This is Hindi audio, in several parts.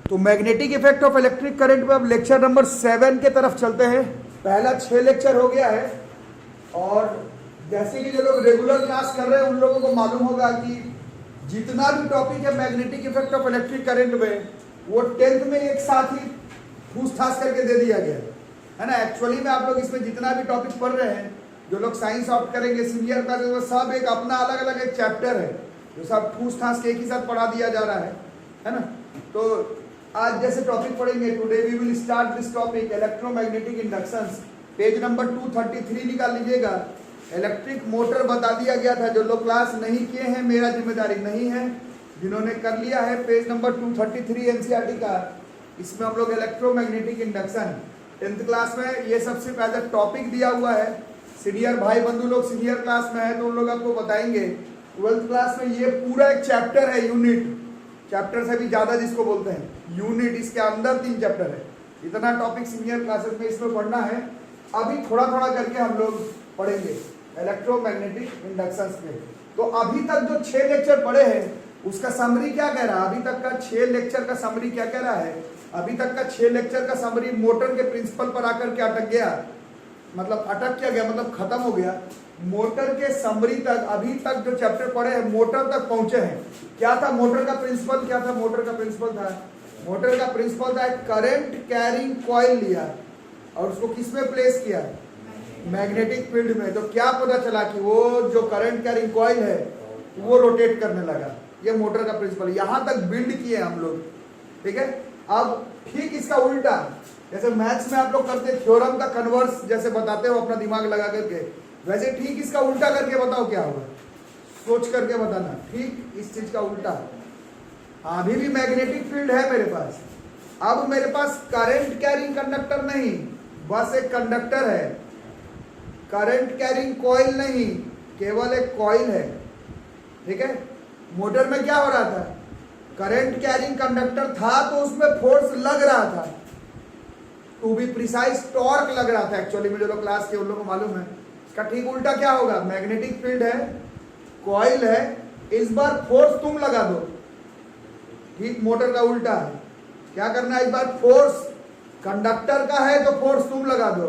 तो magnetic effect of electric current में अब लेक्चर नंबर 7 के तरफ चलते हैं। पहला 6 लेक्चर हो गया है और जैसे कि जो लोग रेगुलर क्लास कर रहे हैं उन लोगों को मालूम होगा कि जितना भी टॉपिक है magnetic effect of electric current में वो 10th में एक साथ ही ठूस ठास करके दे दिया गया है ना। एक्चुअली में आप लोग इसमें जितना भी टॉपिक पढ़ रहे हैं, जो लोग साइंस ऑप्ट करेंगे सीनियर का, वो सब एक अपना अलग अलग एक चैप्टर है जो सब ठूस ठास के एक ही साथ पढ़ा दिया जा रहा है ना। तो आज जैसे टॉपिक पढ़ेंगे, today we will start this topic electromagnetic inductions. Page number 233 निकाल लीजिएगा। इलेक्ट्रिक मोटर बता दिया गया था। जो लोग क्लास नहीं किए हैं मेरा जिम्मेदारी नहीं है, जिन्होंने कर लिया है पेज नंबर 233 एनसीईआरटी का, इसमें हम लोग इलेक्ट्रोमैग्नेटिक इंडक्शन 10th क्लास में ये सबसे पहले टॉपिक दिया हुआ है। सीनियर भाई बंधु लोग सीनियर क्लास में है तो उन लोग आपको बताएंगे। 12th क्लास में ये पूरा एक चैप्टर है, यूनिट, चैप्टर से भी ज्यादा जिसको बोलते हैं यूनिट, इसके अंदर 3 चैप्टर है। इतना टॉपिक सीनियर क्लासेस में इसमें पढ़ना है। अभी थोड़ा थोड़ा करके हम लोग पढ़ेंगे इलेक्ट्रोमैग्नेटिक इंडक्शंस पे। तो अभी तक जो 6 लेक्चर पढ़े हैं उसका समरी क्या कह रहा है? अभी तक का 6 लेक्चर का समरी क्या कह रहा है? अभी तक का 6 लेक्चर का समरी मोटर के प्रिंसिपल पर आकर के अटक गया, मतलब अटक क्या गया, मतलब खत्म हो गया। मोटर के समरी तक अभी तक जो चैप्टर पढ़े हैं मोटर तक पहुंचे हैं। क्या था मोटर का प्रिंसिपल? क्या था मोटर का प्रिंसिपल? मोटर का प्रिंसिपल था करंट कैरिंग कॉइल लिया और उसको किसमें प्लेस किया? मैग्नेटिक फील्ड में। तो क्या पता चला कि वो जो करंट कैरिंग कॉइल है वो रोटेट करने लगा। ये मोटर का प्रिंसिपल यहां तक बिल्ड किए हम लोग, ठीक है। अब ठीक इसका उल्टा, जैसे मैथ्स में आप लोग करते थ्योरम का कन्वर्स जैसे बताते हो अपना दिमाग लगा करके, वैसे ठीक इसका उल्टा करके बताओ क्या होगा, सोच करके बताना। ठीक इस चीज का उल्टा। अभी भी मैग्नेटिक फील्ड है मेरे पास, अब मेरे पास करंट कैरिंग कंडक्टर नहीं, बस एक कंडक्टर है। करंट कैरिंग कॉइल नहीं, केवल एक कॉइल है, ठीक है। मोटर में क्या हो रहा था? करंट कैरिंग कंडक्टर था तो उसमें फोर्स लग रहा था, टू बी प्रिसाइज टॉर्क लग रहा था। एक्चुअली में जो लोग क्लास के उन लोगों को मालूम है। इसका ठीक उल्टा क्या होगा? मैग्नेटिक फील्ड है, कॉइल है, इस बार फोर्स तुम लगा दो। ठीक मोटर का उल्टा है। क्या करना है? इस बार फोर्स कंडक्टर का है तो फोर्स तुम लगा दो,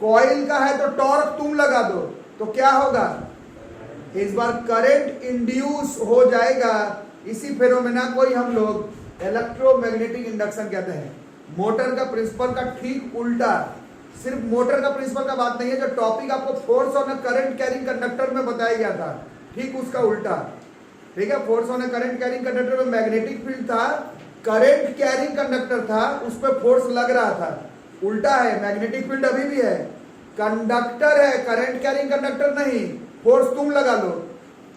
कॉइल का है तो टॉर्क तुम लगा दो। तो क्या होगा? इस बार करंट इंड्यूस हो जाएगा। इसी फेनोमेना को ही हम लोग इलेक्ट्रोमैग्नेटिक इंडक्शन कहते हैं। मोटर का प्रिंसिपल का ठीक उल्टा। सिर्फ मोटर का प्रिंसिपल का बात नहीं है, जो टॉपिक आपको force on current carrying conductor में बताया गया था, ठीक उसका उल्टा, ठीक है। Force on current carrying conductor में मैग्नेटिक फील्ड था, करंट कैरिंग कंडक्टर था, उस पर फोर्स लग रहा था। उल्टा है, मैग्नेटिक फील्ड अभी भी है, कंडक्टर है, करंट कैरिंग कंडक्टर नहीं, फोर्स तुम लगा लो।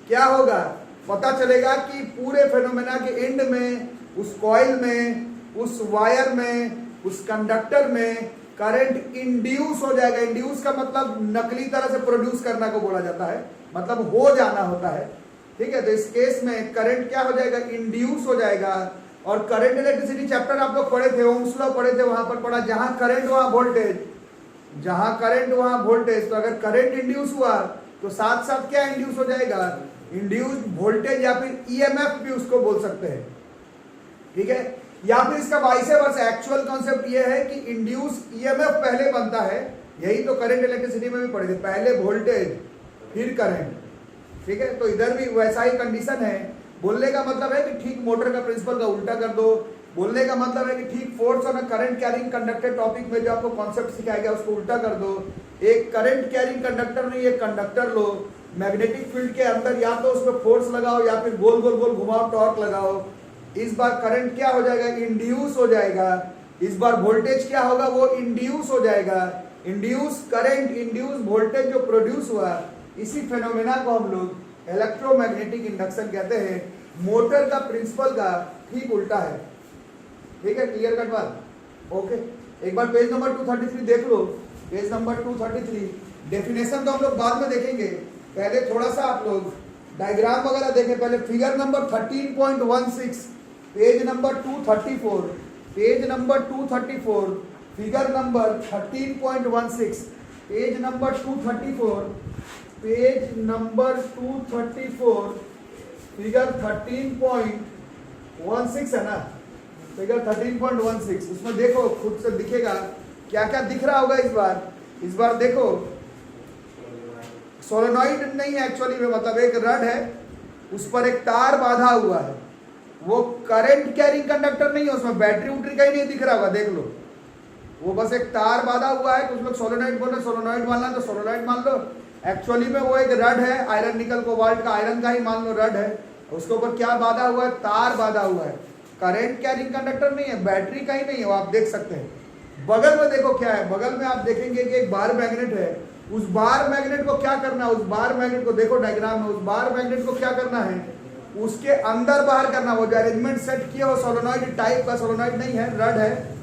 क्या होगा? पता चलेगा कि पूरे फेनोमेना के एंड में, उस कॉइल में, उस वायर में, उस कंडक्टर में करंट इंड्यूस हो जाएगा। इंड्यूस का मतलब नकली तरह से प्रोड्यूस करना को बोला जाता है, मतलब हो जाना होता है, ठीक है। तो इस केस में करंट क्या हो जाएगा? इंड्यूस हो जाएगा। और करंट इलेक्ट्रिसिटी चैप्टर आप लोग पढ़े थे, ओम्स लॉ पढ़े थे, वहां पर पढ़ा जहां करंट वहां वोल्टेज, जहां करंट वहां वोल्टेज। तो अगर करंट इंड्यूस हुआ तो साथ साथ क्या इंड्यूस हो जाएगा? इंड्यूस वोल्टेज या फिर ईएमएफ भी उसको बोल सकते हैं, ठीक है। या फिर इसका वाइस वर्सा। एक्चुअल कॉन्सेप्ट ये है कि इंड्यूस ईएमएफ पहले बनता है, यही तो करंट इलेक्ट्रिसिटी में भी पढ़े थे, पहले वोल्टेज फिर करंट, ठीक है। तो इधर भी वैसा ही कंडीशन है। बोलने का मतलब है कि ठीक मोटर का प्रिंसिपल का उल्टा कर दो। बोलने का मतलब है कि ठीक force on current carrying conductor topic में जो आपको कॉन्सेप्ट सिखाया गया उसको उल्टा कर दो। एक करंट कैरिंग कंडक्टर नहीं, एक कंडक्टर लो, मैग्नेटिक फील्ड के अंदर या तो उसमें फोर्स लगाओ या फिर गोल गोल गोल घुमाओ, टॉर्क लगाओ। इस बार करंट क्या हो जाएगा? इंड्यूस हो जाएगा। इस बार वोल्टेज क्या होगा? वो इंड्यूस हो जाएगा। इंड्यूस करंट, इंड्यूस वोल्टेज जो प्रोड्यूस हुआ, इसी फेनोमेना को हम लोग इलेक्ट्रोमैग्नेटिक इंडक्शन कहते हैं। मोटर का प्रिंसिपल का ठीक उल्टा है, ठीक है। क्लियर कट बात? ओके। एक बार पेज नंबर 233 देख लो। पेज नंबर 233 डेफिनेशन तो हम लोग बाद में देखेंगे, पहले थोड़ा सा आप लोग डायग्राम वगैरह देखें। पहले figure number 13.16, page number 234, page number 234, figure number 13.16, page number 234, page number 234, figure 13.16 है ना। फिगर 13.16, उसमें देखो खुद से दिखेगा क्या क्या दिख रहा होगा इस बार देखो सोलेनॉइड नहीं है एक्चुअली में, मतलब एक रड है, उस पर एक तार बांधा हुआ है, वो करंट कैरिंग कंडक्टर नहीं है, उसमें बैटरी उटरी का ही नहीं दिख रहा होगा, देख लो, वो बस एक तार बांधा हुआ है। कुछ लोग सोलेनॉइड बोल रहे, सोलेनॉइड मानना तो सोलेनॉइड मान लो, एक्चुअली में वो एक रड है, आयरन निकल कोबाल्ट का, आयरन का ही मान लो रड है, उसके ऊपर क्या बांधा हुआ है, तार बांधा हुआ है, करंट कैरिंग कंडक्टर नहीं है, बैटरी का ही नहीं है, वो आप देख सकते हैं। बगल में देखो क्या है, बगल में आप देखेंगे कि एक बार मैग्नेट है, उस बार मैग्नेट को क्या करना है, उस बार मैग्नेट को देखो डायग्राम में, उस बार मैग्नेट को क्या करना है, उसके अंदर बाहर करना। वो जो अरेंजमेंट सेट किया वो सोलेनॉइड टाइप का, सोलेनॉइड नहीं है, रड है,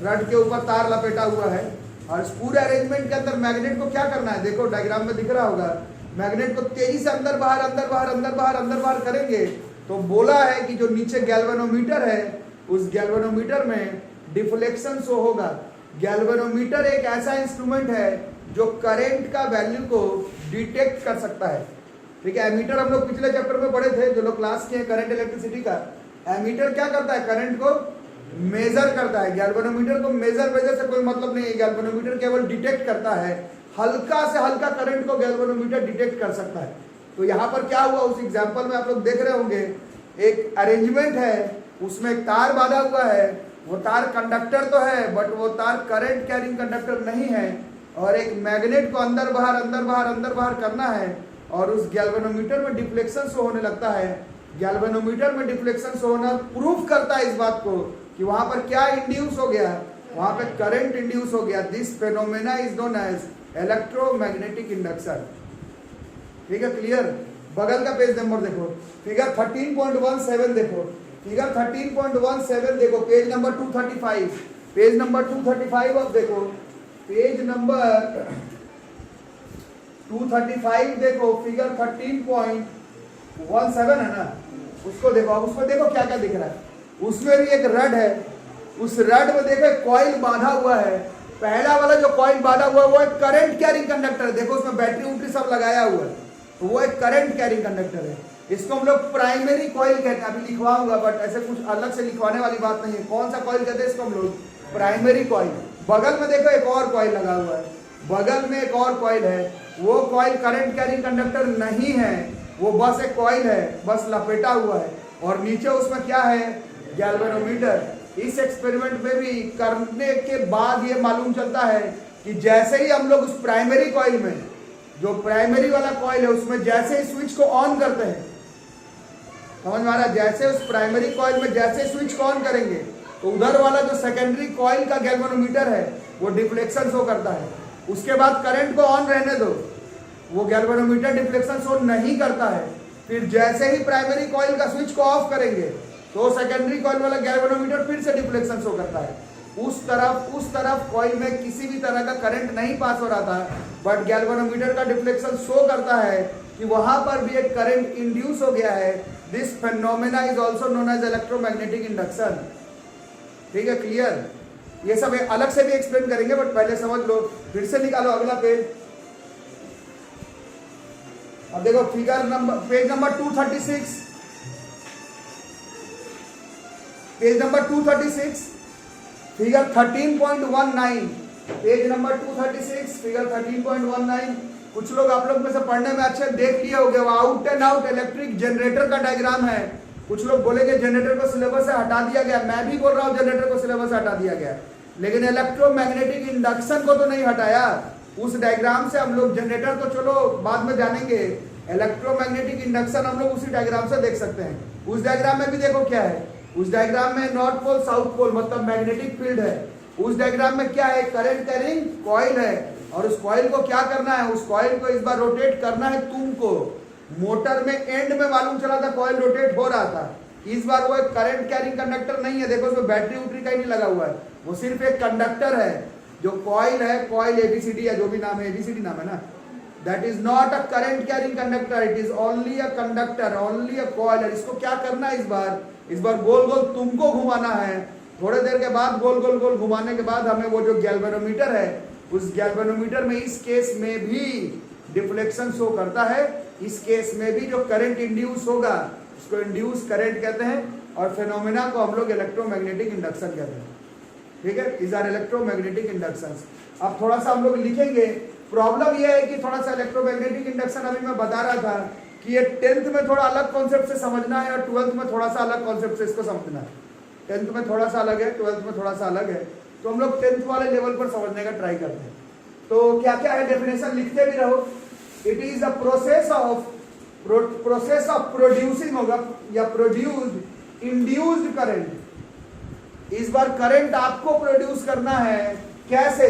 रड के ऊपर तार लपेटा हुआ है, और इस पूरे अरेंजमेंट के अंदर मैग्नेट को क्या करना है, देखो डायग्राम में दिख रहा होगा, मैग्नेट को तेजी से अंदर बाहर अंदर बाहर अंदर बाहर अंदर बाहर करेंगे तो बोला है कि जो नीचे गैल्वेनोमीटर है, उस गैल्वेनोमीटर में डिफ्लेक्शन शो होगा। गैल्वेनोमीटर एक ऐसा इंस्ट्रूमेंट है जो करंट का वैल्यू को डिटेक्ट कर सकता है, ठीक है। एमीटर हम लोग पिछले चैप्टर में पढ़े थे, जो लोग क्लास किए करंट इलेक्ट्रिसिटी का, एमीटर क्या करता है, करंट को मेजर करता है। गैल्वेनोमीटर को मेजर से कोई मतलब नहीं है, गैल्वेनोमीटर केवल डिटेक्ट करता है, हल्का से हल्का करंट को गैल्वेनोमीटर डिटेक्ट कर सकता है। तो यहाँ पर क्या हुआ, उस एग्जाम्पल में आप लोग देख रहे होंगे, एक अरेंजमेंट है, उसमें एक तार बांधा हुआ है, वो तार कंडक्टर तो है बट वो तार करंट कैरिंग कंडक्टर नहीं है, और एक मैग्नेट को अंदर बाहर अंदर बाहर अंदर बाहर करना है, और उस गैल्वेनोमीटर में डिफ्लेक्शन शो होने लगता है। गैल्वेनोमीटर में डिफ्लेक्शन शो होना प्रूफ करता है इस बात को कि वहां पर क्या इंड्यूस हो गया, वहां पे करंट इंड्यूस हो गया। This phenomena is known as electromagnetic induction, ठीक है, क्लियर। बगल का पेज नंबर देखो, फिगर 13.17 देखो, फिगर 13.17 देखो, पेज नंबर 235, पेज नंबर 235 अब देखो, पेज नंबर 235 देखो, फिगर 13.17 है ना, उसको देखो। अब उसमें देखो क्या क्या दिख रहा है, उसमें भी एक रड है, उस रड में देखो एक कॉइल बांधा हुआ है, पहला वाला जो कॉइल बांधा हुआ है वो एक करंट कैरिंग कंडक्टर है, देखो उसमें बैटरी उटरी सब लगाया हुआ है, तो वो एक करंट कैरिंग कंडक्टर है। इसको हम लोग प्राइमरी कॉइल कहते हैं, अभी लिखवाऊंगा बट ऐसे कुछ अलग से लिखवाने वाली बात नहीं है। कौन सा कॉइल कहते हैं इसको हम लोग, प्राइमरी कॉइल। बगल में देखो एक और कॉइल लगा हुआ है, बगल में एक और कॉइल है, वो कॉइल करंट कैरिंग कंडक्टर नहीं है, वो बस एक कॉइल है, बस लपेटा हुआ है, और नीचे उसमें क्या है, गैल्वेनोमीटर। इस एक्सपेरिमेंट में भी करने के बाद ये मालूम चलता है कि जैसे ही हम लोग उस प्राइमरी कॉइल में, जो प्राइमरी वाला कॉइल है उसमें जैसे ही स्विच को ऑन करते हैं, समझ में आ रहा है, जैसे उस प्राइमरी कॉइल में जैसे स्विच को ऑन करेंगे तो उधर वाला जो सेकेंडरी कॉइल का गैल्वेनोमीटर है वो डिफ्लेक्शन शो करता है। उसके बाद करंट को ऑन रहने दो, वो गैल्वेनोमीटर डिफ्लेक्शन शो नहीं करता है। फिर जैसे ही प्राइमरी कॉइल का स्विच को ऑफ करेंगे तो सेकेंडरी कॉइल वाला गैल्वेनोमीटर फिर से डिफ्लेक्शन शो करता है। उस तरफ कॉइल में किसी भी तरह का करंट नहीं पास हो रहा था, बट गैल्वेनोमीटर का डिफ्लेक्शन शो करता है कि वहां पर भी एक करंट इंड्यूस हो गया है। This phenomena is also known as electromagnetic induction, ठीक है, क्लियर। ये सब अलग से भी एक्सप्लेन करेंगे बट पहले समझ लो। फिर से निकालो अगला पेज, अब देखो figure number, page number 236, page number 236, figure 13.19, page number 236, figure 13.19। कुछ लोग आप लोग में से पढ़ने में अच्छे देख लिए होंगे, वो out and out electric generator का डायग्राम है। कुछ लोग बोलेंगे जनरेटर को सिलेबस से हटा दिया गया, मैं भी बोल रहा हूँ जनरेटर को सिलेबस से हटा दिया गया, लेकिन इलेक्ट्रोमैग्नेटिक इंडक्शन को तो नहीं हटाया। उस डायग्राम से हम लोग जनरेटर तो चलो बाद में जानेंगे, इलेक्ट्रोमैग्नेटिक इंडक्शन हम लोग उसी डायग्राम से देख सकते हैं। उस डायग्राम में भी देखो क्या है, उस डायग्राम में नॉर्थ पोल साउथ पोल मतलब मैग्नेटिक फील्ड है। उस डायग्राम में क्या है, करंट कैरिंग कॉइल है, और उस कॉइल को क्या करना है, उस कॉइल को इस बार रोटेट करना है तुमको। मोटर में एंड में मालूम चला था कॉइल रोटेट हो रहा था, इस बार वो एक करंट कैरिंग कंडक्टर नहीं है, देखो उसमें बैटरी उटरी का ही नहीं लगा हुआ है, वो सिर्फ एक कंडक्टर है। जो कॉइल है, कॉइल एबीसीडी या जो भी नाम है, एबीसीडी नाम है ना, that is not a current carrying conductor, it is only a conductor, only a coil. इसको क्या करना है, इस बार गोल गोल तुमको घुमाना है। थोड़े देर के बाद गोल गोल गोल घुमाने के बाद हमें वो जो गैल्वेनोमीटर है, उस गैल्वेनोमीटर में इस केस में भी डिफ्लेक्शन शो करता है। इस केस में भी जो करंट इंड्यूस होगा उसको इंड्यूस करंट कहते हैं, और फेनोमेना को हम लोग इलेक्ट्रोमैग्नेटिक इंडक्शन कहते हैं। ठीक है, इज आर इलेक्ट्रोमैग्नेटिक इंडक्शन। अब थोड़ा सा हम लोग लिखेंगे। प्रॉब्लम यह है कि थोड़ा सा इलेक्ट्रोमैग्नेटिक इंडक्शन अभी मैं बता रहा था कि ये 10th में थोड़ा अलग कॉन्सेप्ट से समझना है और 12th में थोड़ा सा अलग कॉन्सेप्ट से इसको समझना है। 10th में थोड़ा सा अलग है, 12th में थोड़ा सा अलग है, तो हम लोग 10th वाले लेवल पर समझने का ट्राई करते हैं। तो क्या क्या है डेफिनेशन लिखते भी रहो। It is a process of producing होगा या प्रोड्यूस्ड इंड्यूस्ड करंट। इस बार करंट आपको प्रोड्यूस करना है, कैसे?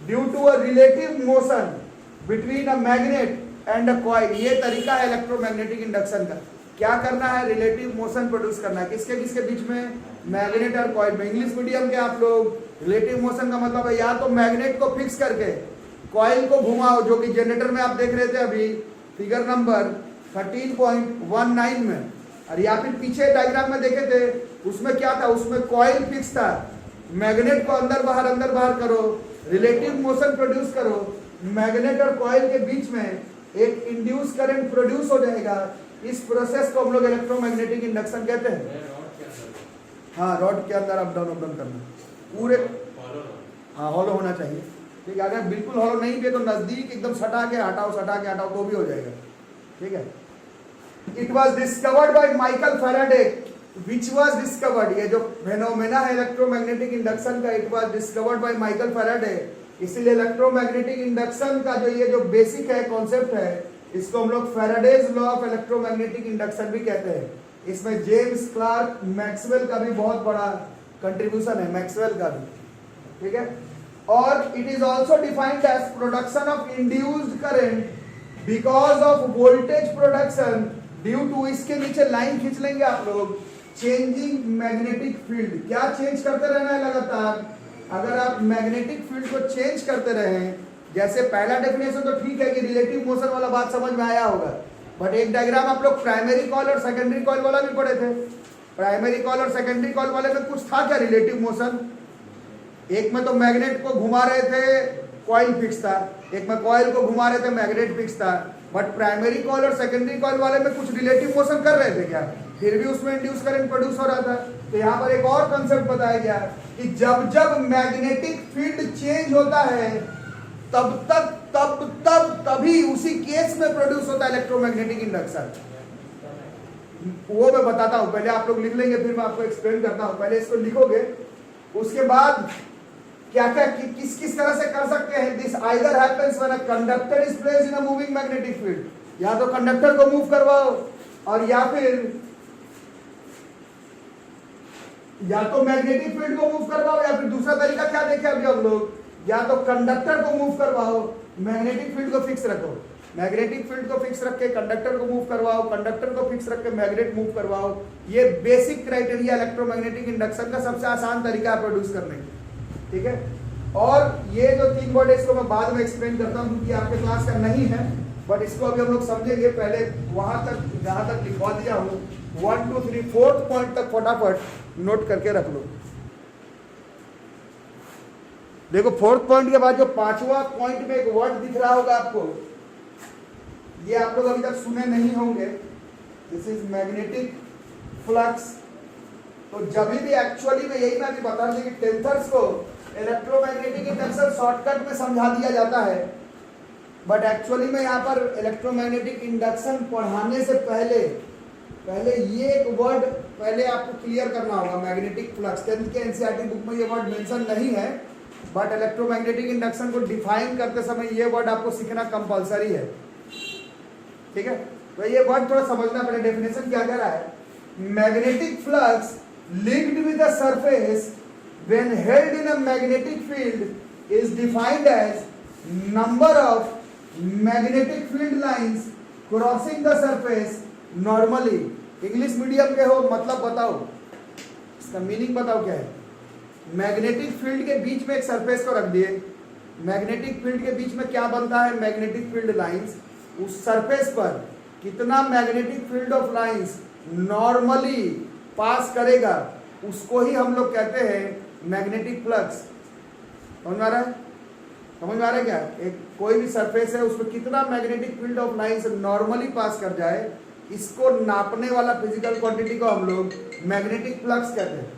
Due to a relative motion between a magnet and a coil. ये तरीका है इलेक्ट्रोमैग्नेटिक इंडक्शन का। क्या करना है? रिलेटिव मोशन प्रोड्यूस करना है। किसके किसके बीच में? मैग्नेट और कॉइल में। इंग्लिश मीडियम के आप लोग, रिलेटिव मोशन का मतलब है या तो मैग्नेट को फिक्स करके कॉइल को घुमाओ, जो कि जनरेटर में आप देख रहे थे अभी फिगर नंबर 13.19 में, और या फिर पीछे डायग्राम में देखे थे उसमें क्या था? उसमें कॉइल फिक्स था। मैग्नेट को अंदर बाहर करो, रिलेटिव मोशन प्रोड्यूस करो, मैग्नेट और कॉइल के बीच में एक इंड्यूस करंट प्रोड्यूस हो जाएगा। इस प्रोसेस को हम लोग इलेक्ट्रोमैग्नेटिक इंडक्शन कहते हैं। हाँ, रॉड के अंदर अप डाउन करना पूरे, हाँ हॉलो होना चाहिए। ठीक है, अगर बिल्कुल हॉलो नहीं भी तो नजदीक एकदम सटा के हटाओ तो भी हो जाएगा। ठीक है। It was discovered by Michael Faraday, which was discovered, ये जो फेनोमेना है इलेक्ट्रोमैग्नेटिक इंडक्शन का, it was discovered by Michael Faraday. इसीलिए इलेक्ट्रोमैग्नेटिक इंडक्शन का जो बेसिक है कॉन्सेप्ट है, इसको हम लोग Faraday's law of electromagnetic induction भी कहते हैं। इसमें जेम्स क्लार्क मैक्सवेल का भी बहुत बड़ा कंट्रीब्यूशन है, मैक्सवेल का भी। ठीक है। और it is also defined as production of induced current because of voltage production due to, इसके नीचे लाइन खींच लेंगे आप लोग, चेंजिंग मैग्नेटिक फील्ड। क्या चेंज करते रहना है लगातार? अगर आप मैग्नेटिक फील्ड को चेंज करते रहें, जैसे पहला डेफिनेशन तो ठीक है कि रिलेटिव मोशन वाला बात समझ में आया होगा, बट एक डायग्राम आप लोग प्राइमरी कॉइल और सेकेंडरी कॉइल वाला भी पढ़े थे। प्राइमरी कॉइल और सेकेंडरी कॉइल वाले में कुछ था क्या रिलेटिव मोशन? एक में तो मैग्नेट को घुमा रहे थे, कॉइल फिक्स था, एक में कॉइल को घुमा रहे थे, मैग्नेट फिक्स था। बट प्राइमरी कॉइल और सेकेंडरी कॉइल वाले में कुछ रिलेटिव मोशन कर रहे थे क्या? फिर भी उसमें इंड्यूस करंट प्रोड्यूस हो रहा था। तो यहाँ पर एक और कंसेप्ट बताया गया कि जब जब मैग्नेटिक फील्ड चेंज होता है तभी उसी केस में प्रोड्यूस होता है इलेक्ट्रोमैग्नेटिक इंडक्शन। वो मैं बताता हूं, पहले आप लोग लिख लेंगे, फिर मैं आपको एक्सप्लेन करता हूं। पहले इसको लिखोगे, उसके बाद क्या क्या किस किस तरह से कर सकते हैं। This either happens when a conductor is placed in a moving magnetic field. या तो कंडक्टर को मूव करवाओ, और या तो मैग्नेटिक फील्ड को मूव करवाओ, या फिर दूसरा तरीका क्या देखे अभी हम लोग, या तो कंडक्टर को मूव करवाओ, मैग्नेटिक फील्ड को फिक्स रखो, मैग्नेटिक फील्ड को फिक्स रख के कंडक्टर को मूव करवाओ, कंडक्टर को फिक्स रख के मैग्नेट मूव करवाओ। ये बेसिक क्राइटेरिया इलेक्ट्रोमैग्नेटिक इंडक्शन का सबसे आसान तरीका है प्रोड्यूस करने की। ठीक है। और ये जो 3 वर्ड है इसको मैं बाद में एक्सप्लेन करता हूँ क्योंकि आपके क्लास का नहीं है, बट इसको अभी हम लोग समझेंगे। पहले वहां तक जहां तक लिखवा दिया हूँ 1 2 3 4th पॉइंट तक फटाफट नोट करके रख लो। देखो 4th पॉइंट के बाद जो 5वां पॉइंट में एक वर्ड दिख रहा होगा आपको, ये आप लोग अभी तक सुने नहीं होंगे। This is magnetic flux. तो जब भी एक्चुअली में यही मैं अभी बता दूं कि टेंथर्स को इलेक्ट्रोमैग्नेटिक इंडक्शन शॉर्टकट में समझा दिया जाता है, बट एक्चुअली में यहाँ पर इलेक्ट्रोमैग्नेटिक इंडक्शन पढ़ाने से पहले ये एक वर्ड पहले आपको क्लियर करना होगा, मैग्नेटिक फ्लक्स। 10th के एनसीईआरटी बुक में ये वर्ड मेंशन नहीं है, बट इलेक्ट्रोमैग्नेटिक इंडक्शन को डिफाइन करते समय ये वर्ड आपको सीखना कंपलसरी है। ठीक है। तो ये वर्ड थोड़ा समझना पड़ेगा। डेफिनेशन क्या कह रहा है? Magnetic flux linked with the surface when held in a magnetic field is defined as number of magnetic field lines crossing the surface normally। English medium के हो मतलब बताओ, इसका मीनिंग बताओ क्या है। मैग्नेटिक फील्ड के बीच में एक सरफेस को रख दिए, मैग्नेटिक फील्ड के बीच में क्या बनता है? Magnetic field lines. उस सरफेस पर कितना magnetic field of lines normally pass करेगा, उसको ही हम लोग कहते हैं मैग्नेटिक फ्लक्स। समझ में आ रहा है? समझ में आ रहा है क्या? एक कोई भी सरफेस है उसमें कितना magnetic field of lines normally pass कर जाए, इसको नापने वाला फिजिकल क्वांटिटी को हम लोग मैग्नेटिक फ्लक्स कहते हैं।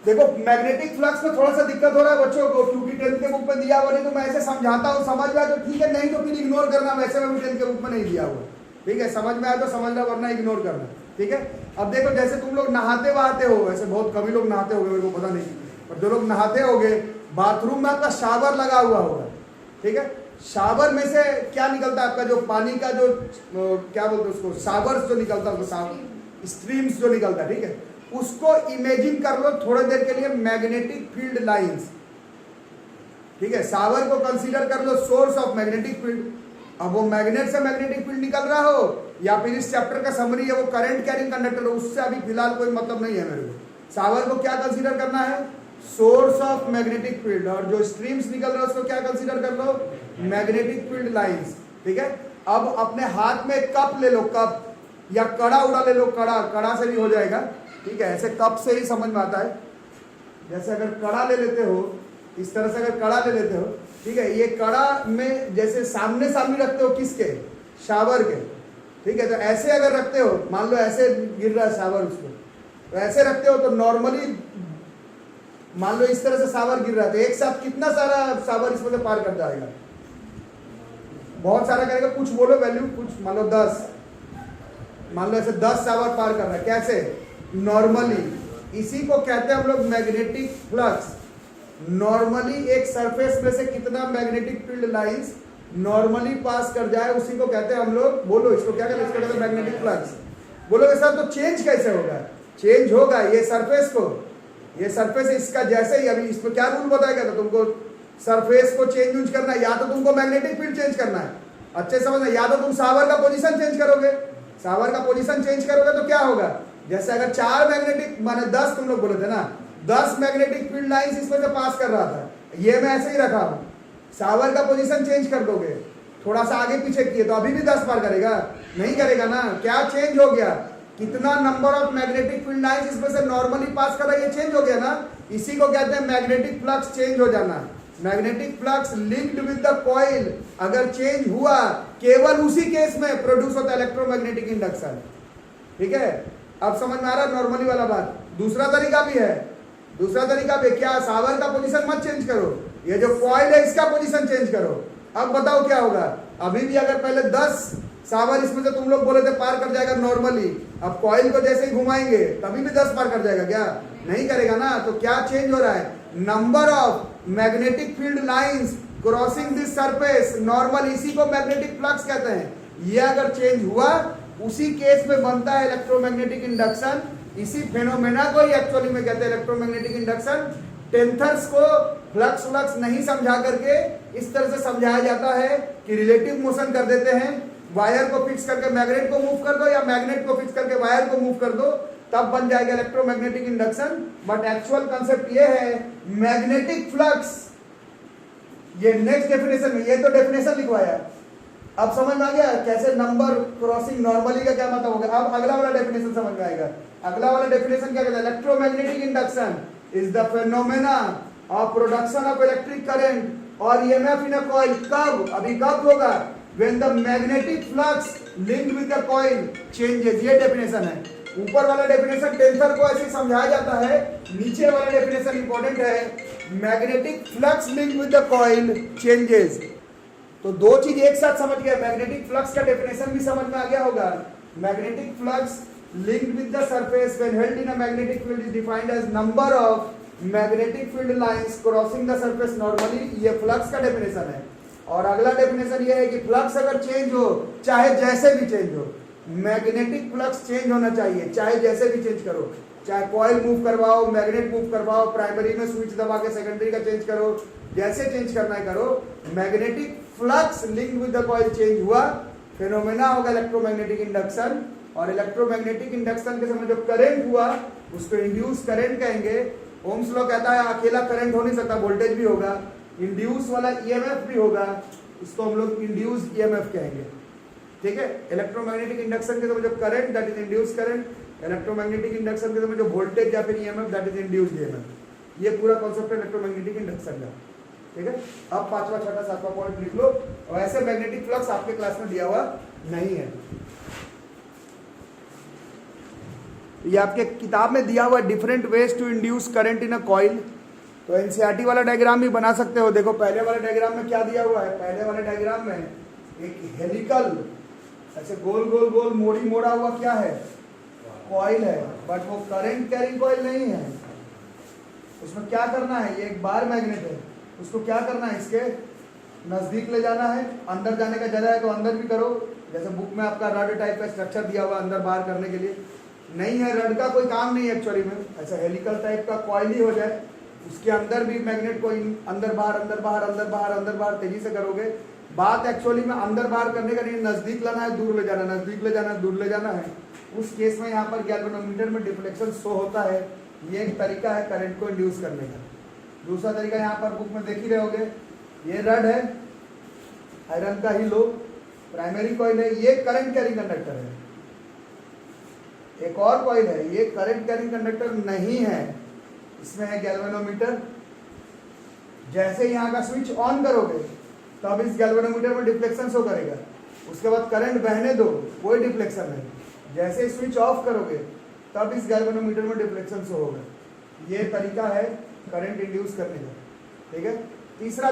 देखो मैग्नेटिक फ्लक्स में थोड़ा सा दिक्कत हो रहा है बच्चों को, क्योंकि 10th के बुक में दिया हुआ नहीं, तो मैं ऐसे समझाता हूँ, समझ में आया तो ठीक है, नहीं तो फिर इग्नोर करना, वैसे में भी 10th के बुक में नहीं दिया हुआ, ठीक है। समझ में आया तो समझना, वरना इग्नोर करना, ठीक है। अब देखो जैसे तुम लोग नहाते वहाते हो, वैसे बहुत कम ही लोग नहाते होंगे, मेरे को पता नहीं, पर जो लोग नहाते होंगे बाथरूम में आपका शावर लगा हुआ होगा, ठीक है। शावर में से क्या निकलता है आपका, जो पानी का जो क्या बोलते हैं उसको, शावर्स जो निकलता है, स्ट्रीम्स जो निकलता है, ठीक है, उसको इमेजिन कर लो थोड़ी देर के लिए मैग्नेटिक फील्ड लाइंस, ठीक है। शावर को कंसीडर कर लो सोर्स ऑफ मैग्नेटिक फील्ड। अब वो मैग्नेट से मैग्नेटिक फील्ड निकल रहा हो या फिर इस चैप्टर का समरी है वो करंट कैरिंग कंडक्टर हो, उससे अभी फिलहाल कोई मतलब नहीं है मेरे को। शावर को क्या कंसीडर करना है, सोर्स ऑफ मैग्नेटिक फील्ड, और जो स्ट्रीम्स निकल रहा है उसको क्या कंसीडर कर लो, मैग्नेटिक फील्ड लाइंस, ठीक है। अब अपने हाथ में कप ले लो, कप या कड़ा उड़ा ले लो, कड़ा से भी हो जाएगा, ठीक है। ऐसे कप से ही समझ में आता है, जैसे अगर कड़ा ले लेते हो, इस तरह से अगर कड़ा ले लेते हो, ठीक है, ये कड़ा में जैसे सामने सामने रखते हो किसके, शावर के, ठीक है। तो ऐसे अगर रखते हो, मान लो ऐसे गिर रहा है शावर उसको, तो ऐसे रखते हो तो नॉर्मली मान लो इस तरह से शावर गिर रहा है, तो एक साथ कितना सारा शावर इसमें से पार कर जाएगा, बहुत सारा करेगा। कुछ बोलो वैल्यू, कुछ मान लो 10, मान लो ऐसे 10 शावर पार कर रहा है, कैसे, नॉर्मली। इसी को कहते हैं हम लोग मैग्नेटिक फ्लक्स। नॉर्मली एक सरफेस में से कितना magnetic field lines normally pass कर जाए, उसी को कहते हैं हम लोग, बोलो इसको क्या कहते हैं, इसको कहते हैं मैग्नेटिक फ्लक्स। बोलोगे सर तो चेंज कैसे होगा, चेंज होगा ये सरफेस को, ये सरफेस इसका जैसे ही, अभी इसमें क्या रूल बताएगा, तो तुमको सरफेस को चेंज करना है, या तो तुमको मैग्नेटिक फील्ड चेंज करना है, अच्छे समझना, या तो तुम शावर का पोजीशन चेंज करोगे। शावर का पोजीशन चेंज करोगे तो क्या होगा, जैसे अगर 4 मैग्नेटिक माने 10 तुम लोग बोले थे ना, 10 मैग्नेटिक फील्ड लाइंस इसमें से पास कर रहा था, ये मैं ऐसे ही रखा हूं, शावर का पोजीशन चेंज कर दोगे, थोड़ा सा आगे पीछे किए तो अभी भी 10 पार करेगा, नहीं करेगा ना। क्या चेंज हो गया, कितना number of magnetic field lines इसमें से नॉर्मली पास कर रहा है, ये चेंज हो गया ना। इसी को कहते हैं मैग्नेटिक फ्लक्स चेंज हो जाना। Magnetic flux linked with the coil अगर चेंज हुआ, केवल उसी केस में प्रोड्यूस होता है इलेक्ट्रोमैग्नेटिक इंडक्शन, ठीक है। अब समझ में आ रहा है नॉर्मली वाला बात। दूसरा तरीका भी है, दूसरा तरीका भी क्या, शावर का पोजीशन मत चेंज करो, ये जो कॉइल है इसका पोजीशन चेंज करो। अब बताओ क्या होगा, अभी भी अगर पहले 10 शावर इसमें से तुम लोग बोले थे पार कर जाएगा नॉर्मली, अब कॉइल को जैसे ही घुमाएंगे तभी भी 10 पार कर जाएगा क्या, नहीं करेगा ना। तो क्या चेंज हो रहा है, number of magnetic field lines crossing this surface normal, इसी को मैग्नेटिक फ्लक्स कहते हैं। ये अगर चेंज हुआ उसी केस में बनता है इलेक्ट्रोमैग्नेटिक इंडक्शन। इसी फेनोमेना को ही एक्चुअली में कहते हैं इलेक्ट्रोमैग्नेटिक इंडक्शन। टेंथर्स को फ्लक्स फ्लक्स नहीं समझा करके इस तरह से समझाया जाता है कि रिलेटिव मोशन कर देते हैं, वायर को फिक्स करके मैग्नेट को मूव कर दो या मैग्नेट को फिक्स करके वायर को मूव कर दो, तब बन जाएगा electromagnetic induction. But actual concept ये है मैग्नेटिक फ्लक्स। ये नेक्स्ट डेफिनेशन में, ये तो डेफिनेशन लिखवाया, अब समझ में आ गया कैसे नंबर क्रॉसिंग नॉर्मली का क्या मतलब होगा। अब अगला वाला डेफिनेशन समझ में आएगा। अगला वाला डेफिनेशन क्या कहता है, electromagnetic induction is the phenomena of production of electric current और ईएमएफ इन अ कॉइल। कब, अभी कब होगा, when the magnetic flux linked with the coil changes। ये डेफिनेशन है। ऊपर वाला डेफिनेशन टेंसर को ऐसे समझाया जाता है, नीचे वाला डेफिनेशन इंपॉर्टेंट है, magnetic flux linked with the coil changes. तो दो चीज एक साथ समझ गया, मैग्नेटिक फ्लक्स का डेफिनेशन भी समझ में आ गया होगा। Magnetic flux linked with the surface when held in a magnetic field is defined as number of magnetic field lines crossing the surface normally। ये फ्लक्स का डेफिनेशन है। और अगला डेफिनेशन ये है कि फ्लक्स अगर चेंज हो, चाहे जैसे भी चेंज हो, मैग्नेटिक फ्लक्स चेंज होना चाहिए, चाहे जैसे भी चेंज करो, चाहे कॉइल मूव करवाओ, मैग्नेट मूव करवाओ, प्राइमरी में स्विच दबा के सेकेंडरी का चेंज करो, जैसे चेंज करना है करो, magnetic flux linked with the coil change हुआ, फेनोमेना होगा इलेक्ट्रोमैग्नेटिक इंडक्शन। और इलेक्ट्रोमैग्नेटिक इंडक्शन के समय जो करंट हुआ उसको इंड्यूस करंट कहेंगे। ओम्स लॉ कहता है अकेला करंट हो नहीं सकता, वोल्टेज भी होगा, इंड्यूस वाला ईएमएफ भी होगा, इसको हम लोग इंड्यूस ईएमएफ कहेंगे, ठीक है। इलेक्ट्रोमैग्नेटिक इंडक्शन के समय जो current that is induce current electromagnetic induction के समय जो वोल्टेज या फिर EMF that is induced EMF, ये पूरा कॉन्सेप्ट है इलेक्ट्रोमैग्नेटिक इंडक्शन का। ठीक है, अब 5वां 6वां 7वां पॉइंट लिख लो। और ऐसे मैग्नेटिक फ्लक्स आपके क्लास में दिया हुआ नहीं है, ये आपके किताब में दिया हुआ different ways to induce current in a coil. तो एनसीईआरटी वाला डायग्राम भी बना सकते हो। देखो पहले वाले डायग्राम में क्या दिया हुआ है, पहले वाले डायग्राम में एक हेलिकल ऐसे गोल गोल गोल मोड़ा हुआ क्या है, कॉइल है, बट वो करंट कैरिंग कॉइल नहीं है। उसमें क्या करना है, ये एक बार मैग्नेट है, उसको क्या करना है, इसके नजदीक ले जाना है। अंदर जाने का जगह है तो अंदर भी करो, जैसे बुक में आपका रड टाइप का स्ट्रक्चर दिया हुआ अंदर बाहर करने के लिए। नहीं है, रड का कोई काम नहीं है एक्चुअली में, ऐसा हेलिकल टाइप का कॉइल ही हो जाए, उसके अंदर भी मैग्नेट को अंदर बाहर अंदर बाहर अंदर बाहर अंदर बाहर तेजी से करोगे। बात एक्चुअली में अंदर बाहर करने का नहीं, नजदीक लाना है, दूर ले जाना, नजदीक ले जाना, दूर ले जाना है। उस केस में यहाँ पर गैल्वेनोमीटर में डिफ्लेक्शन शो होता है। ये एक तरीका है करंट को इंड्यूस करने का। दूसरा तरीका यहाँ पर बुक में देख ही रहे होगे, ये रड है, आयरन का ही लो, प्राइमरी कॉइल है, ये करंट कैरिंग कंडक्टर है। एक और कॉइल है, ये करंट कैरिंग कंडक्टर नहीं है, इसमें है गैल्वेनोमीटर। जैसे यहाँ का स्विच ऑन करोगे तब इस गैल्वेनोमीटर में डिफ्लेक्शन शो करेगा, उसके बाद करंट बहने दो, कोई डिफ्लेक्शन नहीं। जैसे स्विच ऑफ करोगे तब इस गैल्वेनोमीटर में डिफ्लेक्शन शो होगा। ये तरीका है करंट इंड्यूस करने का। ठीक है, तीसरा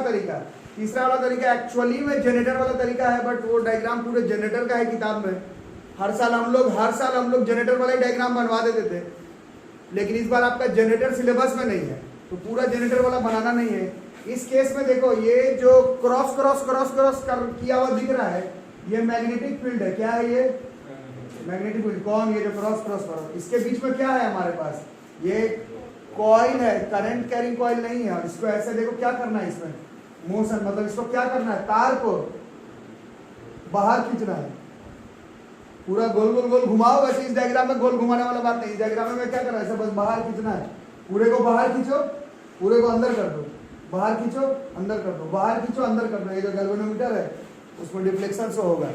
वाला तरीका एक्चुअली में जनरेटर वाला तरीका है, बट वो डायग्राम पूरे जनरेटर का है किताब में। हर साल हम लोग जनरेटर वाला ही डायग्राम बनवा देते थे, लेकिन इस बार आपका जनरेटर सिलेबस में नहीं है तो पूरा जनरेटर वाला बनाना नहीं है। इस केस में देखो, ये जो क्रॉस क्रॉस क्रॉस क्रॉस किया हुआ दिख रहा है, ये मैग्नेटिक फील्ड है। क्या है ये मैग्नेटिक फील्ड? कौन? ये जो क्रॉस क्रॉस क्रॉस, इसके बीच में क्या है हमारे पास, ये कॉइल है, करंट कैरिंग कॉइल नहीं है। और इसको ऐसे देखो, क्या करना है इसमें मोशन, मतलब इसको क्या करना है, तार को बाहर खींचना है, पूरा गोल गोल गोल घुमाओ। वैसे इस डायग्राम में गोल घुमाने वाला बात नहीं, इस डायग्राम में क्या करना है, बस बाहर खींचना है, पूरे को बाहर खींचो, पूरे को अंदर कर दो, बाहर खींचो अंदर कर दो, बाहर खींचो अंदर कर दो। ये जो गैल्वेनोमीटर है उसमें डिफ्लेक्शन शो होगा।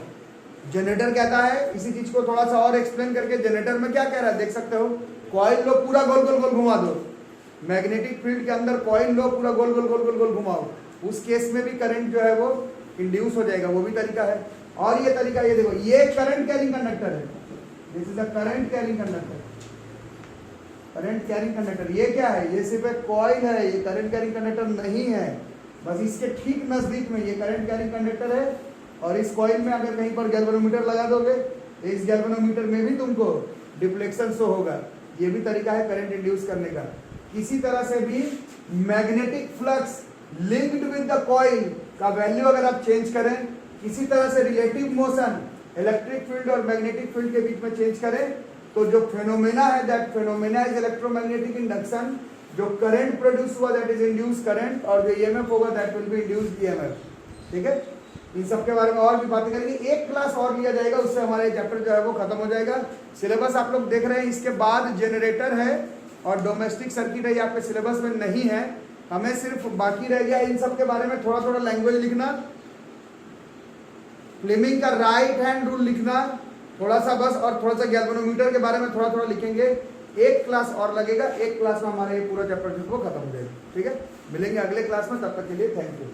जनरेटर कहता है, इसी चीज को थोड़ा सा और एक्सप्लेन करके, जनरेटर में क्या कह रहा है देख सकते हो, कॉइल लो पूरा गोल गोल गोल घुमा दो, मैग्नेटिक फील्ड के अंदर कॉइल लो पूरा गोल गोल गोल गोल गोल घुमाओ, उस केस में भी करंट जो है वो इंड्यूस हो जाएगा, वो भी तरीका है। और ये तरीका, ये देखो, ये करंट कैरिंग कंडक्टर है, this is the current carrying conductor, current carrying conductor. ये क्या है, ये सिर्फ एक कॉइल है, ये करंट कैरिंग कंडक्टर नहीं है, बस इसके ठीक नजदीक में ये करंट कैरिंग कंडक्टर है। और इस कॉइल में अगर कहीं पर गैल्वेनोमीटर लगा दोगे तो इस गैल्वेनोमीटर में भी तुमको डिफ्लेक्शन शो होगा। ये भी तरीका है करंट इंड्यूस करने का। किसी तरह से भी magnetic flux linked with the coil का वैल्यू अगर आप चेंज करें, किसी तरह से रिलेटिव मोशन इलेक्ट्रिक फील्ड और मैग्नेटिक फील्ड के बीच में चेंज करें, तो जो फेनोमेना है that phenomena is electromagnetic induction. जो करंट प्रोड्यूस हुआ दैट इज इंड्यूस करंट, और जो ईएमएफ होगा that will be induced EMF. ठीक है, इन सब के बारे में और भी बातें करेंगे, एक क्लास और लिया जाएगा, उससे हमारा ये चैप्टर जो है वो खत्म हो जाएगा। सिलेबस आप लोग देख रहे हैं, इसके बाद जनरेटर है और डोमेस्टिक सर्किट है, ये आपके सिलेबस में नहीं है। हमें सिर्फ बाकी रह गया इन सब के बारे में थोड़ा थोड़ा लैंग्वेज लिखना, फ्लेमिंग का राइट हैंड रूल लिखना थोड़ा सा बस, और थोड़ा सा गैल्वेनोमीटर के बारे में थोड़ा थोड़ा लिखेंगे। एक क्लास और लगेगा, एक क्लास में हमारा ये पूरा चैप्टर जो है वो खत्म हो जाएगा। ठीक है, मिलेंगे अगले क्लास में, तब तक के लिए थैंक यू।